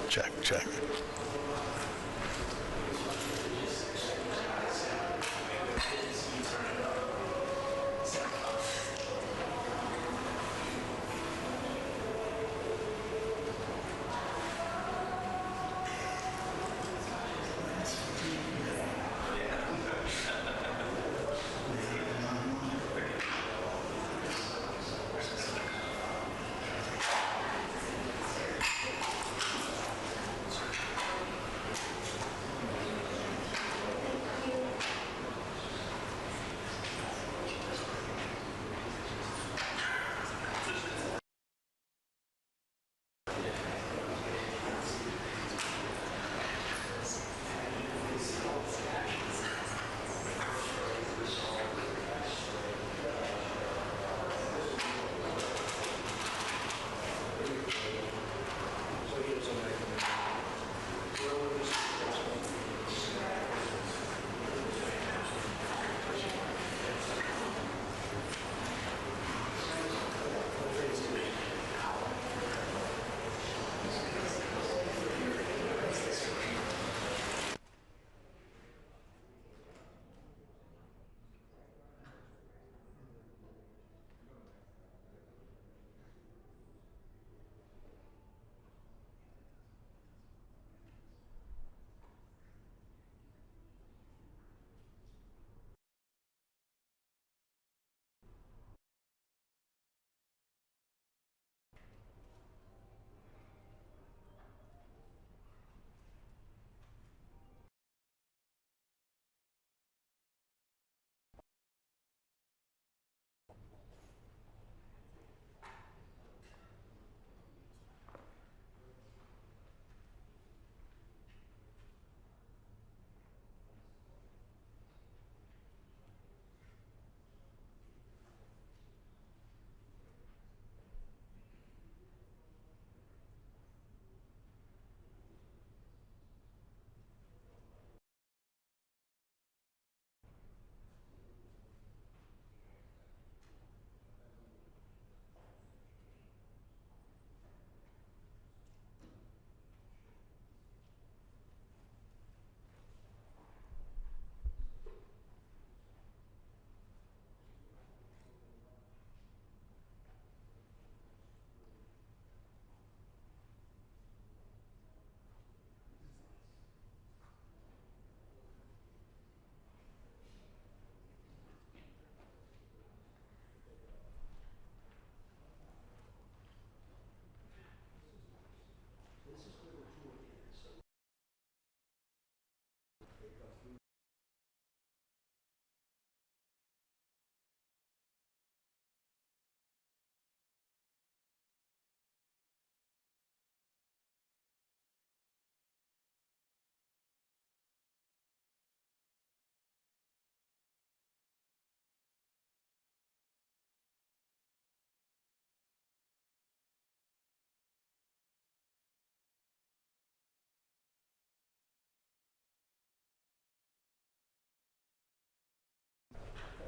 Check, check.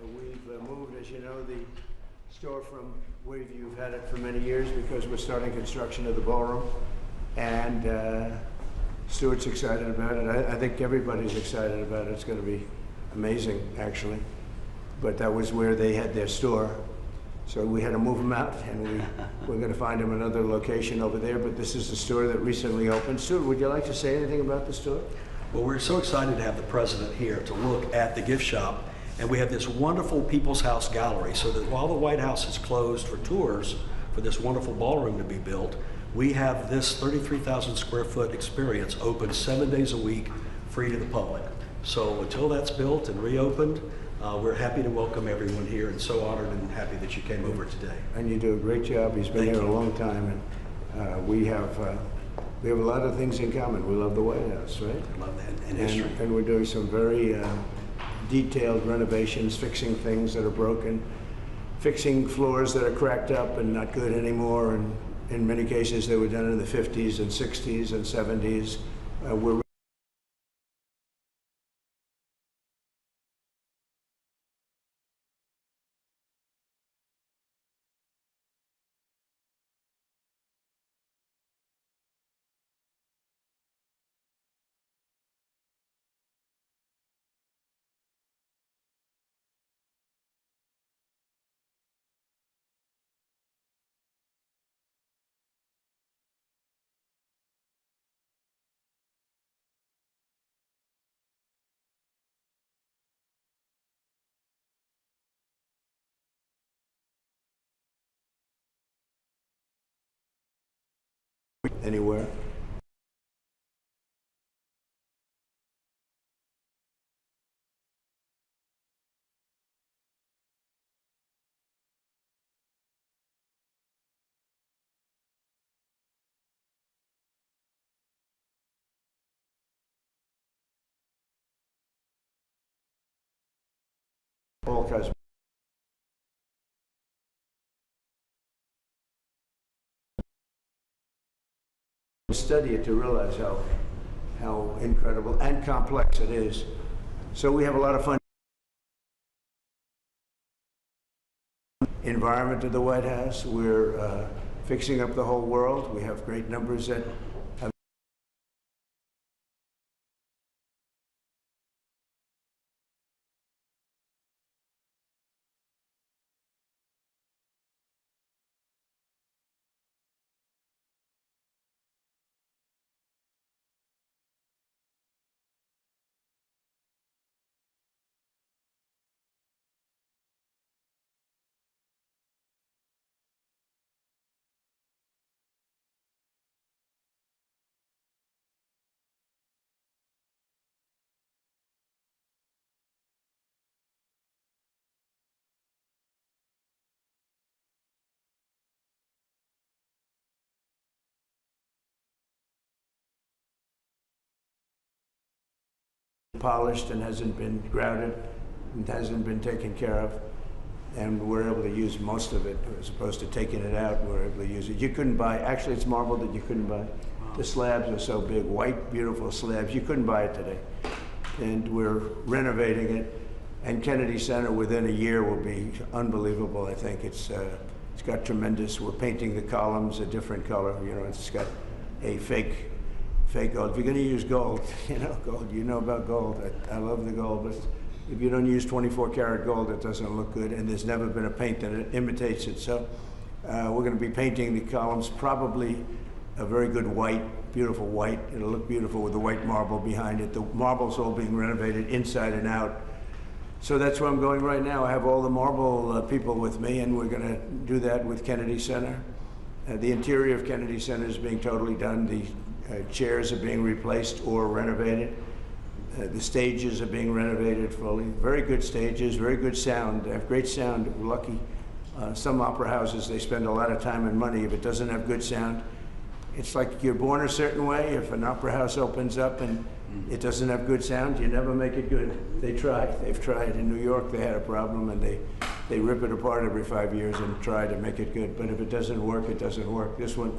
We've moved, as you know, the store from where you've had it for many years because we're starting construction of the ballroom. And Stuart's excited about it. I think everybody's excited about it. It's going to be amazing, actually. But that was where they had their store. So we had to move them out, and we're going to find them another location over there. But this is the store that recently opened. Stuart, would you like to say anything about the store? Well, we're so excited to have the president here to look at the gift shop. And we have this wonderful People's House gallery, so that while the White House is closed for tours for this wonderful ballroom to be built, we have this 33,000 square foot experience open 7 days a week, free to the public. So until that's built and reopened, we're happy to welcome everyone here, and so honored and happy that you came over today. And you do a great job. He's been here a long time, and we have a lot of things in common. We love the White House, right? I love that, and history. And we're doing some very detailed renovations, fixing things that are broken, fixing floors that are cracked up and not good anymore. And in many cases, they were done in the 50s and 60s and 70s. We're anywhere. All cosmetic. Study it to realize how incredible and complex it is. So we have a lot of fun. Environment of the White House. We're fixing up the whole world. We have great numbers that have polished and hasn't been grouted and hasn't been taken care of. And we're able to use most of it as opposed to taking it out. We're able to use it. You couldn't buy, actually it's marble that you couldn't buy. The slabs are so big, white, beautiful slabs. You couldn't buy it today. And we're renovating it. And Kennedy Center within a year will be unbelievable. I think it's got tremendous, we're painting the columns a different color. You know, it's got a fake gold. If you're going to use gold, gold, you know about gold. I love the gold, but if you don't use 24 karat gold, it doesn't look good, and there's never been a paint that imitates it. So we're going to be painting the columns, probably a very good white, beautiful white. It'll look beautiful with the white marble behind it. The marble's all being renovated inside and out. So that's where I'm going right now. I have all the marble people with me, and we're going to do that with Kennedy Center. The interior of Kennedy Center is being totally done. The chairs are being replaced or renovated. The stages are being renovated fully. Very good stages, very good sound. They have great sound. We're lucky. Some opera houses, they spend a lot of time and money. If it doesn't have good sound, it's like you're born a certain way. If an opera house opens up and it doesn't have good sound, you never make it good. They try. They've tried. In New York, they had a problem, and they rip it apart every 5 years and try to make it good. But if it doesn't work, it doesn't work. This one,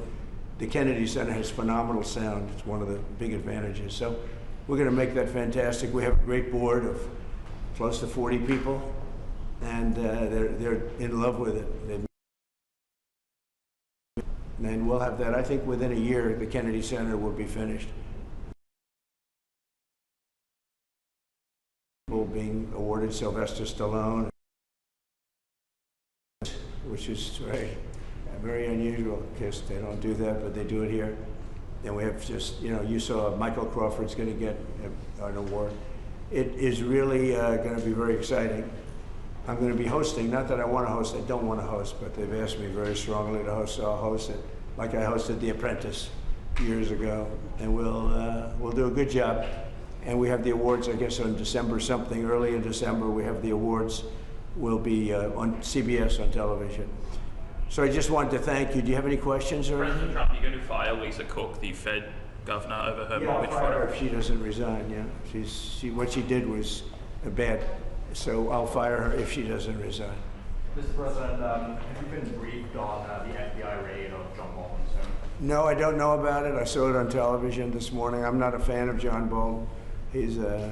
the Kennedy Center has phenomenal sound. It's one of the big advantages. So we're going to make that fantastic. We have a great board of close to 40 people, and they're in love with it. And we'll have that. I think within a year, the Kennedy Center will be finished. People being awarded Sylvester Stallone, which is very unusual because they don't do that, but they do it here. And we have just, you saw Michael Crawford's going to get an award. It is really going to be very exciting. I'm going to be hosting, not that I want to host, I don't want to host, but they've asked me very strongly to host, so I'll host it, like I hosted The Apprentice years ago, and we'll do a good job. And we have the awards, I guess, on December something, early in December, we have the awards. Will be on CBS on television. So I just wanted to thank you. Do you have any questions or anything? President Trump, you're going to fire Lisa Cook, the Fed governor, over her mortgage fraud? I'll fire her if she doesn't resign, yeah. What she did was bad. So I'll fire her if she doesn't resign. Mr. President, have you been briefed on the FBI raid of John Bolton's home? No, I don't know about it. I saw it on television this morning. I'm not a fan of John Bolton. He's a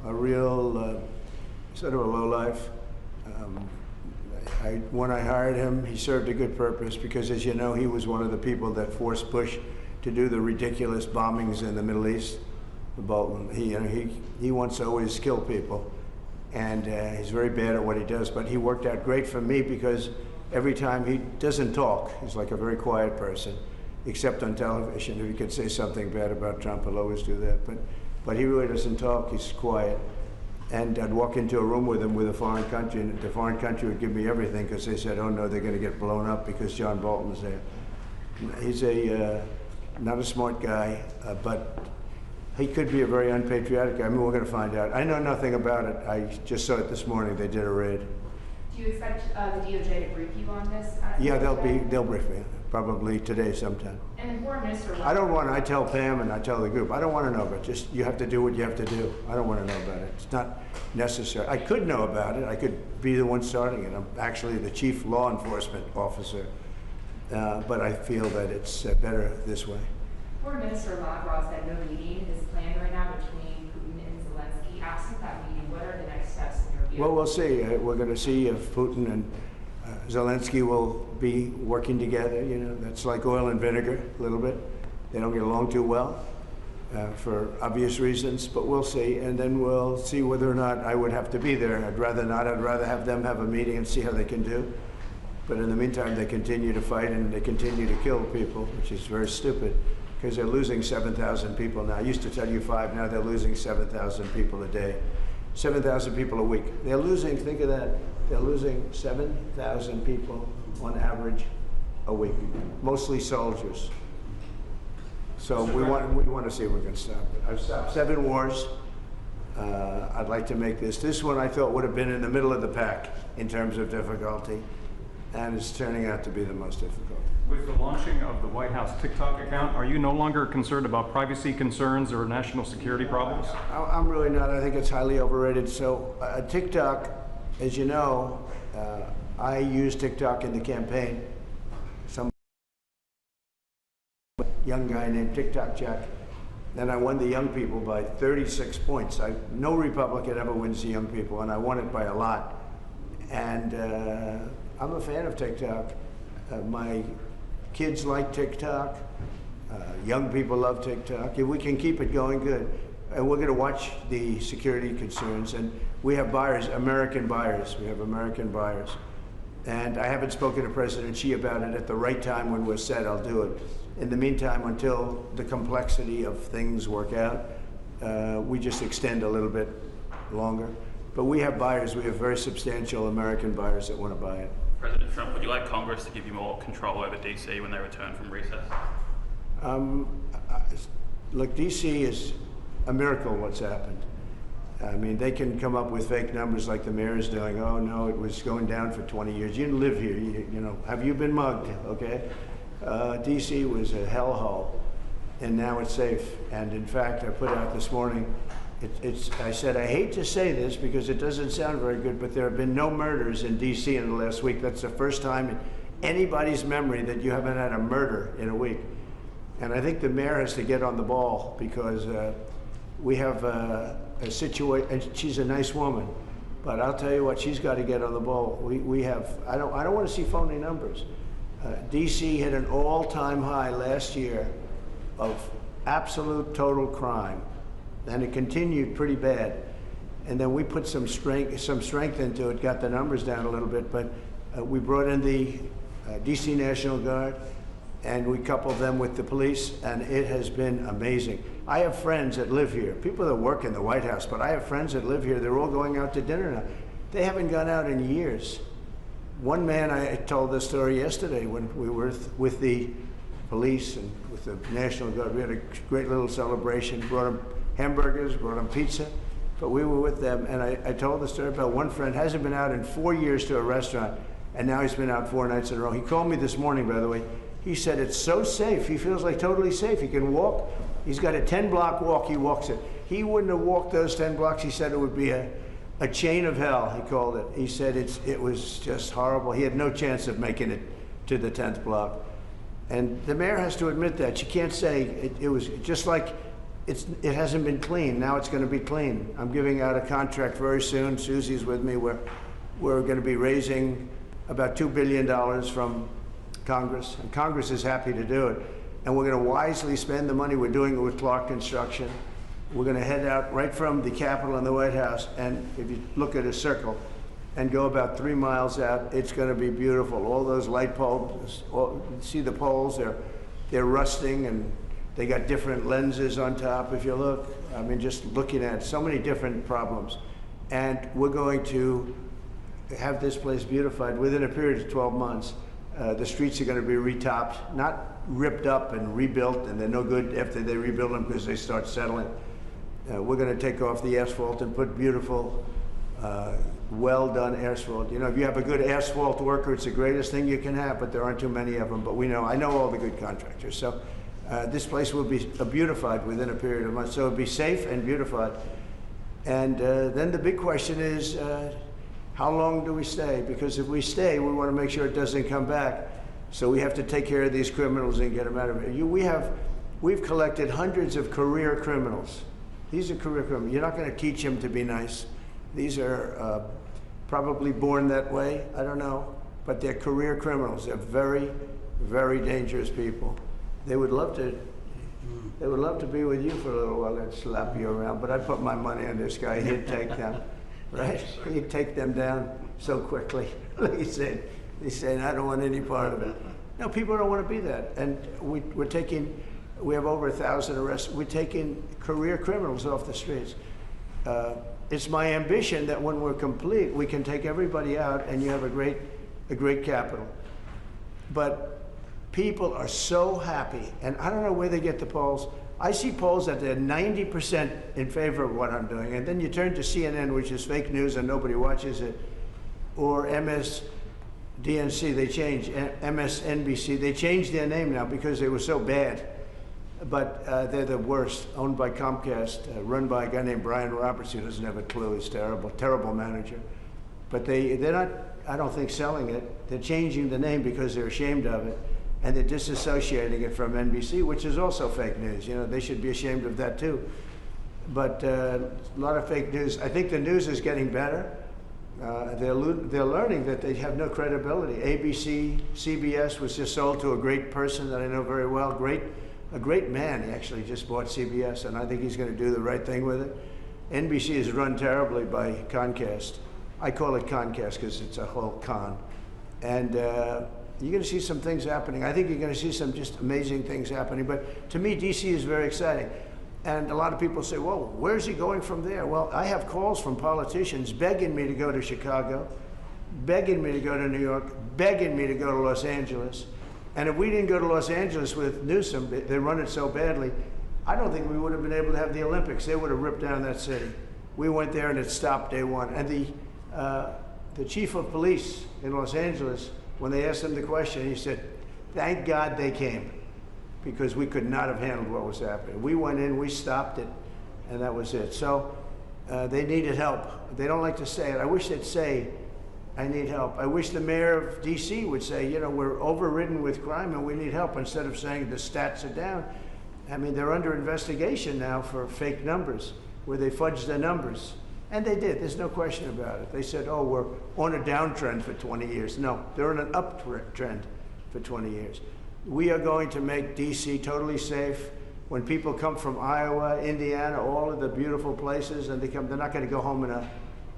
real, sort of a lowlife. When I hired him, he served a good purpose because, as you know, he was one of the people that forced Bush to do the ridiculous bombings in the Middle East. Bolton, he wants to always kill people, and he's very bad at what he does. But he worked out great for me because every time he doesn't talk, he's like a very quiet person, except on television. If he could say something bad about Trump, he'll always do that. But he really doesn't talk. He's quiet. And I'd walk into a room with him with a foreign country, and the foreign country would give me everything because they said, oh no, they're going to get blown up because John Bolton's there. He's not a smart guy, but he could be a very unpatriotic guy. I mean, we're going to find out. I know nothing about it. I just saw it this morning. They did a raid. Do you expect the DOJ to brief you on this? Yeah, they'll brief me, probably today sometime. And the foreign minister. I tell Pam and I tell the group, I don't want to know about it. Just, you have to do what you have to do. I don't want to know about it. It's not necessary. I could know about it. I could be the one starting it. I'm actually the chief law enforcement officer. But I feel that it's better this way. Foreign Minister Lavrov said no meeting is planned right now between Putin and Zelensky. Absent that meeting, what are the next steps in your view? Well, we'll see. We're going to see if Putin and Zelensky will be working together. You know, that's like oil and vinegar a little bit. They don't get along too well for obvious reasons, but we'll see. And then we'll see whether or not I would have to be there. I'd rather not. I'd rather have them have a meeting and see how they can do. But in the meantime, they continue to fight and they continue to kill people, which is very stupid because they're losing 7,000 people now. I used to tell you 5, now they're losing 7,000 people a day. 7,000 people a week. They're losing, think of that, they're losing 7,000 people on average a week, mostly soldiers. So we want to see if we can stop it. I've stopped 7 wars. I'd like to make this one I thought would have been in the middle of the pack in terms of difficulty, and it's turning out to be the most difficult. With the launching of the White House TikTok account, are you no longer concerned about privacy concerns or national security problems? I'm really not. I think it's highly overrated. So TikTok, as you know, I used TikTok in the campaign. Some young guy named TikTok Jack. Then I won the young people by 36 points. No Republican ever wins the young people, and I won it by a lot. And I'm a fan of TikTok. My kids like TikTok. Young people love TikTok. If we can keep it going, good. And we're going to watch the security concerns. And we have buyers, American buyers. We have American buyers. And I haven't spoken to President Xi about it. At the right time when we're set, I'll do it. In the meantime, until the complexity of things work out, we just extend a little bit longer. But we have buyers. We have very substantial American buyers that want to buy it. President Trump, would you like Congress to give you more control over DC when they return from recess? Look, DC is a miracle what's happened. I mean, they can come up with fake numbers like the mayor is doing. Oh, no, it was going down for 20 years. You didn't live here. You know, have you been mugged, okay? DC was a hellhole, and now it's safe. And in fact, I put out this morning, I said, I hate to say this because it doesn't sound very good, but there have been no murders in DC in the last week. That's the first time in anybody's memory that you haven't had a murder in a week. And I think the mayor has to get on the ball because we have a situation, and she's a nice woman, but I'll tell you what, she's got to get on the ball. We have, I don't want to see phony numbers. DC hit an all-time high last year of absolute total crime. And it continued pretty bad. And then we put some strength into it, got the numbers down a little bit, but we brought in the DC National Guard and we coupled them with the police, and it has been amazing. I have friends that live here, people that work in the White House, but I have friends that live here. They're all going out to dinner now. They haven't gone out in years. One man, I told this story yesterday when we were with the police and with the National Guard. We had a great little celebration, brought them hamburgers, brought them pizza, but we were with them, and I told the story about one friend hasn't been out in 4 years to a restaurant, and now he's been out 4 nights in a row. He called me this morning, by the way. He said it's so safe. He feels like totally safe. He can walk. He's got a 10-block walk. He walks it. He wouldn't have walked those 10 blocks. He said it would be a chain of hell, he called it. He said it was just horrible. He had no chance of making it to the 10th block. And the mayor has to admit that. She can't say it was just like it hasn't been clean. Now it's going to be clean. I'm giving out a contract very soon. Susie's with me. We're going to be raising about $2 billion from Congress, and Congress is happy to do it. And we're going to wisely spend the money. We're doing it with Clark Construction. We're going to head out right from the Capitol and the White House, and if you look at a circle and go about 3 miles out, it's going to be beautiful. All those light poles, see the poles, they're rusting, and they got different lenses on top, if you look. I mean, just looking at so many different problems. And we're going to have this place beautified within a period of 12 months. The streets are going to be retopped, not ripped up and rebuilt, and they're no good after they rebuild them because they start settling. We're going to take off the asphalt and put beautiful, well-done asphalt. You know, if you have a good asphalt worker, it's the greatest thing you can have, but there aren't too many of them. But I know all the good contractors. So this place will be beautified within a period of months. So it'll be safe and beautified. And then the big question is, how long do we stay? Because if we stay, we want to make sure it doesn't come back. So we have to take care of these criminals and get them out of here. We've collected hundreds of career criminals. These are career criminals. You're not going to teach them to be nice. These are probably born that way. I don't know. But they're career criminals. They're very, very dangerous people. They would love to be with you for a little while. They'd slap you around. But I put my money on this guy. He'd take them. Right? He'd take them down so quickly. He's saying, I don't want any part of it. No, people don't want to be that. And we have over 1,000 arrests. We're taking career criminals off the streets. It's my ambition that when we're complete, we can take everybody out and you have a great capital. But people are so happy, and I don't know where they get the polls. I see polls that they're 90% in favor of what I'm doing, and then you turn to CNN, which is fake news and nobody watches it, or MSDNC, MSNBC, they changed their name now because they were so bad. But they're the worst, owned by Comcast, run by a guy named Brian Roberts, who doesn't have a clue. He's terrible, terrible manager. But they're not, I don't think, selling it. They're changing the name because they're ashamed of it. And they're disassociating it from NBC, which is also fake news. You know, they should be ashamed of that too. But a lot of fake news. I think the news is getting better. They're learning that they have no credibility. ABC, CBS was just sold to a great person that I know very well. A great man. He actually just bought CBS, and I think he's going to do the right thing with it. NBC is run terribly by Comcast. I call it Comcast because it's a whole con. And you're going to see some things happening. I think you're going to see some just amazing things happening. But to me, DC is very exciting. And a lot of people say, well, where's he going from there? Well, I have calls from politicians begging me to go to Chicago, begging me to go to New York, begging me to go to Los Angeles. And if we didn't go to Los Angeles with Newsom, they run it so badly, I don't think we would have been able to have the Olympics. They would have ripped down that city. We went there and it stopped day one. And the chief of police in Los Angeles, when they asked him the question, he said, thank God they came, because we could not have handled what was happening. We went in, we stopped it, and that was it. So they needed help. They don't like to say it. I wish they'd say, I need help. I wish the mayor of DC would say, you know, we're overridden with crime and we need help, instead of saying the stats are down. I mean, they're under investigation now for fake numbers, where they fudged their numbers. And they did, there's no question about it. They said, oh, we're on a downtrend for 20 years. No, they're on an uptrend for 20 years. We are going to make DC totally safe. When people come from Iowa, Indiana, all of the beautiful places, and they're not going to go home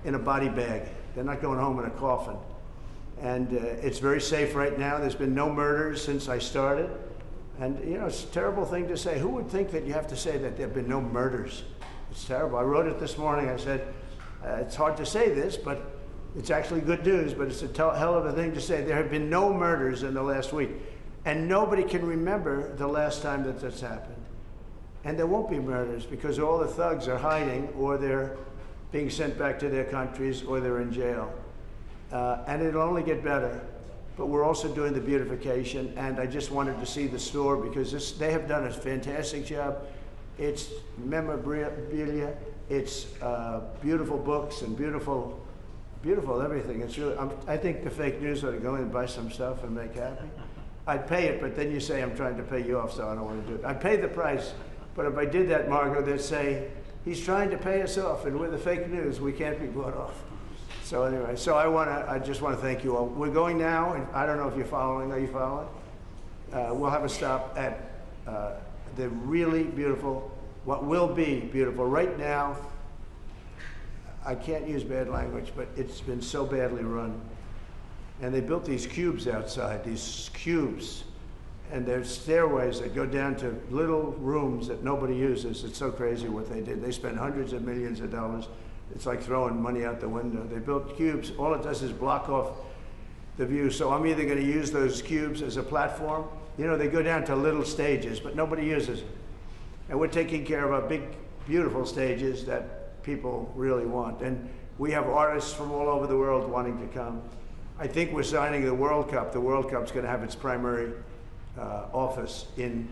in a body bag. They're not going home in a coffin. And it's very safe right now. There's been no murders since I started. And you know, it's a terrible thing to say. Who would think that you have to say that there have been no murders? It's terrible. I wrote it this morning. I said, it's hard to say this, but it's actually good news, but it's a hell of a thing to say. There have been no murders in the last week. And nobody can remember the last time that this happened. And there won't be murders because all the thugs are hiding, or they're being sent back to their countries, or they're in jail. And it'll only get better. But we're also doing the beautification, and I just wanted to see the store because they have done a fantastic job. It's memorabilia, it's beautiful books and beautiful everything. It's really, I think the fake news ought to go in and buy some stuff and make happy. I'd pay it, but then you say I'm trying to pay you off, so I don't want to do it. I'd pay the price, but if I did that, Margot, they'd say, he's trying to pay us off, and with the fake news, we can't be bought off. So anyway, so I just want to thank you all. We're going now, and I don't know if you're following. Are you following? We'll have a stop at the really beautiful, what will be beautiful. Right now, I can't use bad language, but it's been so badly run. And they built these cubes outside, these cubes. And there's stairways that go down to little rooms that nobody uses. It's so crazy what they did. They spent hundreds of millions of dollars. It's like throwing money out the window. They built cubes. All it does is block off the view. So I'm either going to use those cubes as a platform. You know, they go down to little stages, but nobody uses it. And we're taking care of our big, beautiful stages that people really want. And we have artists from all over the world wanting to come. I think we're signing the World Cup. The World Cup's going to have its primary office in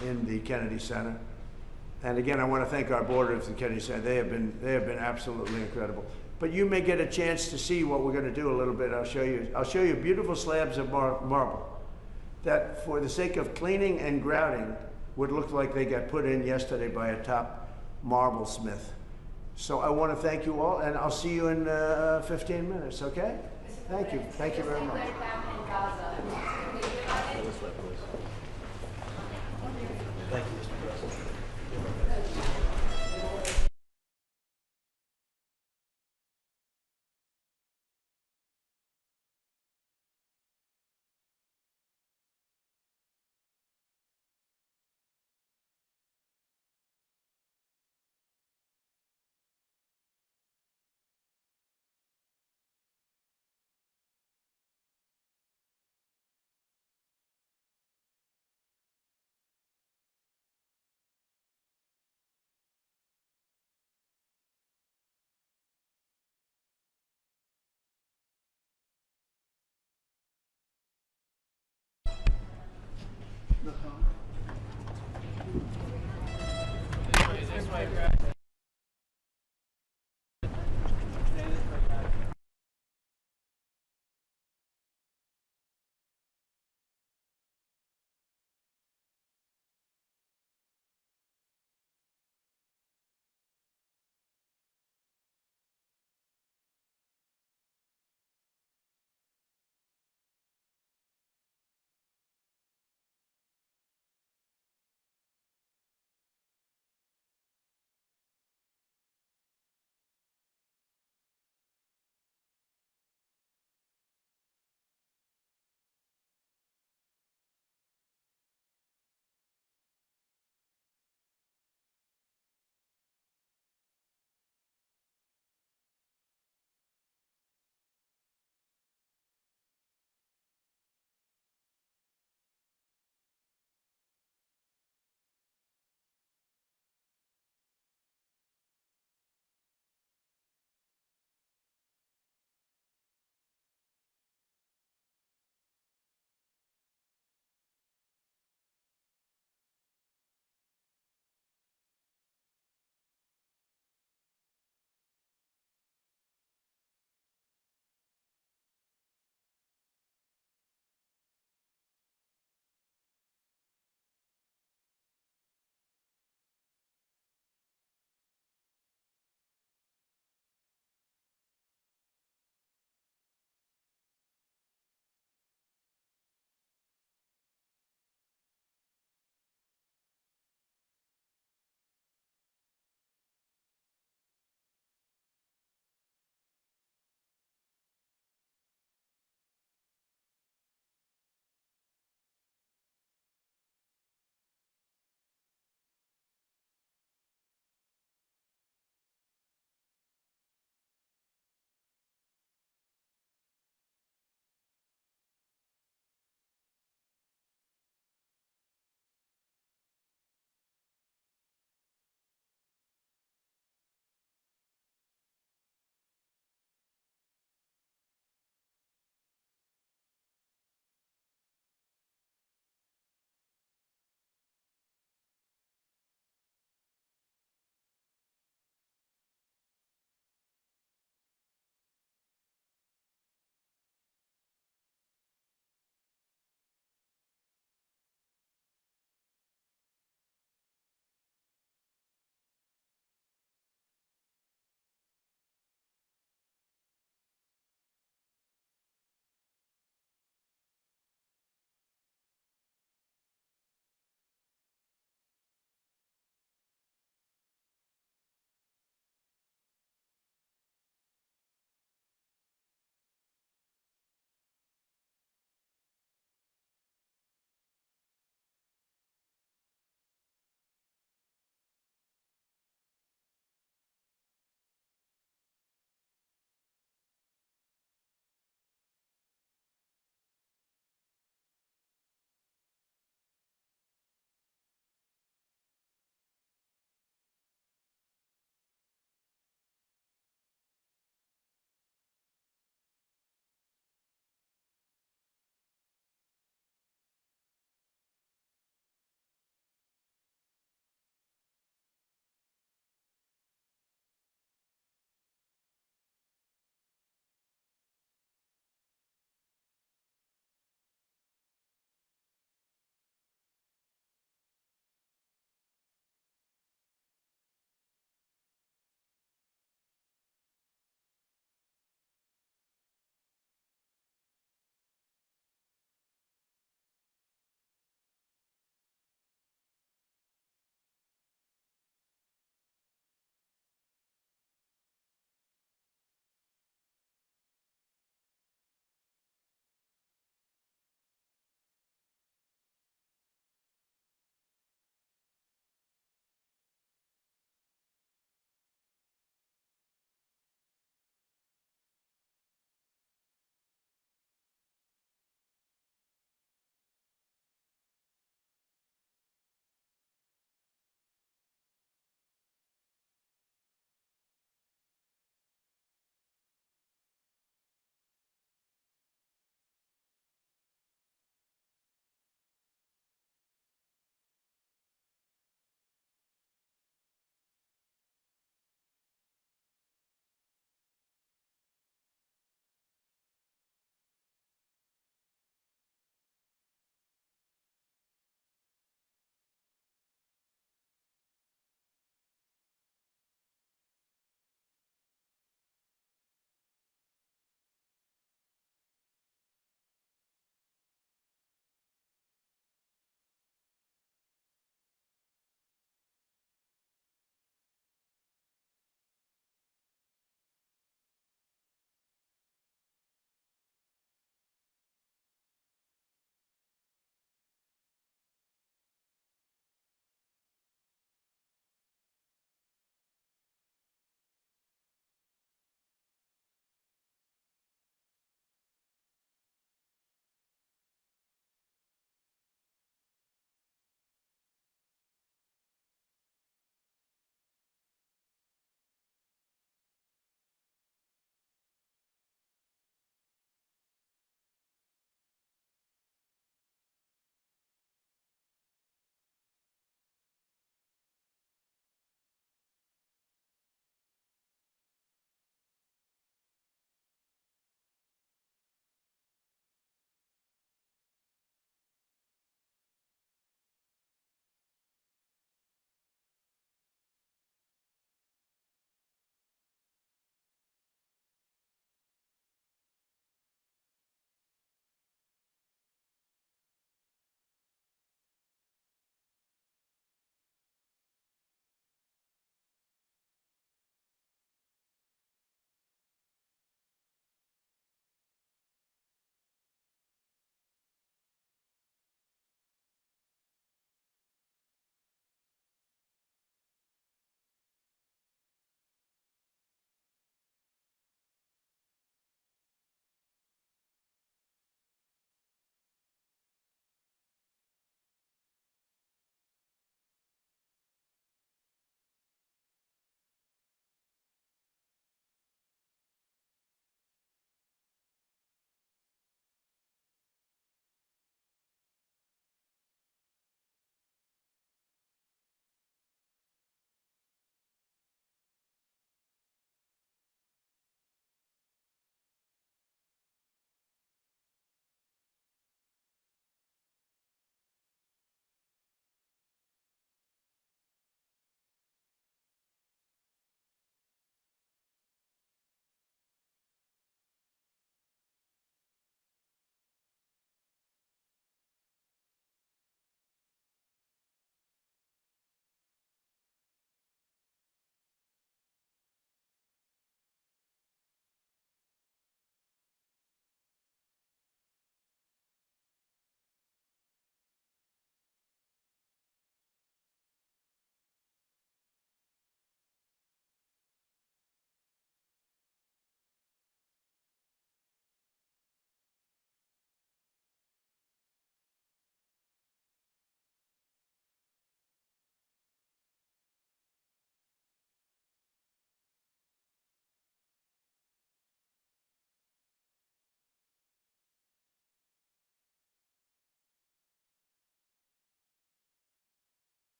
the Kennedy Center. And again, I want to thank our board of the Kennedy Center. They have been absolutely incredible. But you may get a chance to see what we're going to do a little bit. I'll show you beautiful slabs of marble that, for the sake of cleaning and grouting, would look like they got put in yesterday by a top marble smith. So I want to thank you all, and I'll see you in 15 minutes, okay? Thank you. Thank you very much. Thank you, Mr. President.